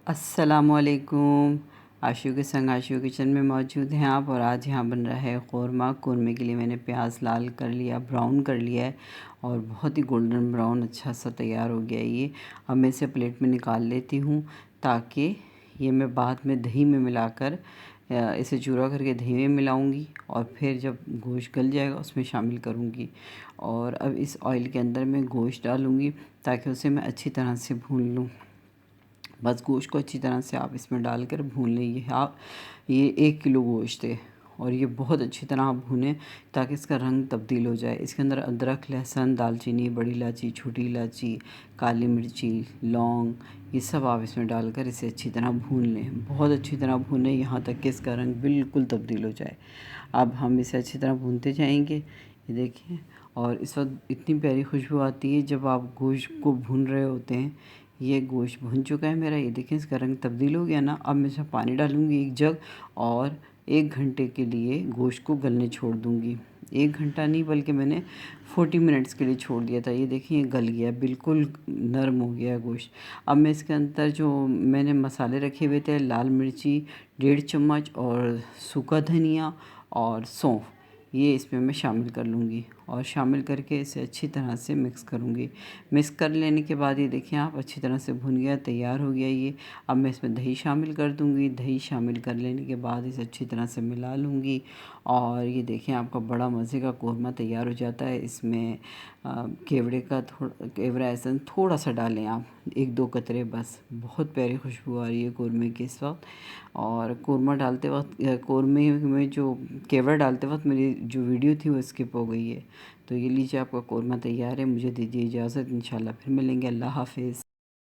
अस्सलामुअलैकुम। आशू के संग आशू किचन में मौजूद हैं आप। और आज यहाँ बन रहा है क़ोरमा। क़ोरमे के लिए मैंने प्याज लाल कर लिया, ब्राउन कर लिया है और बहुत ही गोल्डन ब्राउन अच्छा सा तैयार हो गया है ये। अब मैं इसे प्लेट में निकाल लेती हूँ ताकि ये मैं बाद में दही में मिलाकर इसे चूरा करके दही में मिलाऊंगी और फिर जब गोश्त गल जाएगा उसमें शामिल करूंगी। और अब इस ऑयल के अंदर मैं गोश्त डालूंगी ताकि उसे मैं अच्छी तरह से भून लूँ। बस गोश्त को अच्छी तरह से आप इसमें डालकर भून लें। ये 1 किलो गोश्त है और ये बहुत अच्छी तरह आप भूनें ताकि इसका रंग तब्दील हो जाए। इसके अंदर अदरक, लहसुन, दालचीनी, बड़ी इलायची, छोटी इलायची, काली मिर्ची, लौंग, ये सब आप इसमें डालकर इसे अच्छी तरह भून लें। बहुत अच्छी तरह भूनें यहाँ तक कि इसका रंग बिल्कुल तब्दील हो जाए। अब हम इसे अच्छी तरह भूनते जाएंगे। ये देखिए, और इस वक्त इतनी प्यारी खुशबू आती है जब आप गोश्त को भून रहे होते हैं। ये गोश्त भुन चुका है मेरा, ये देखें इसका रंग तब्दील हो गया ना। अब मैं इसमें पानी डालूँगी 1 जग और 1 घंटे के लिए गोश्त को गलने छोड़ दूँगी। 1 घंटा नहीं बल्कि मैंने 40 मिनट्स के लिए छोड़ दिया था। ये देखिए ये गल गया, बिल्कुल नरम हो गया गोश्त। अब मैं इसके अंदर जो मैंने मसाले रखे हुए थे, लाल मिर्ची 1.5 चम्मच और सूखा धनिया और सौंफ, ये इसमें मैं शामिल कर लूँगी और शामिल करके इसे अच्छी तरह से मिक्स करूँगी। मिक्स कर लेने के बाद ये देखिए आप अच्छी तरह से भुन गया, तैयार हो गया ये। अब मैं इसमें दही शामिल कर दूँगी। दही शामिल कर लेने के बाद इसे अच्छी तरह से मिला लूँगी और ये देखें आपका बड़ा मज़े का क़ोरमा तैयार हो जाता है। इसमें केवड़ा एसेंस थोड़ा सा डालें आप, 1-2 कतरे बस। बहुत प्यारी खुशबू आ रही है क़ोरमे की इस वक्त। और क़ोरमा डालते वक्त, क़ोरमे में जो केवड़ा डालते वक्त मेरी जो वीडियो थी वो स्किप हो गई है। तो ये लीजिए आपका क़ोरमा तैयार है। मुझे दीजिए इजाज़त, इंशाल्लाह फिर मिलेंगे। अल्लाह हाफ़िज़।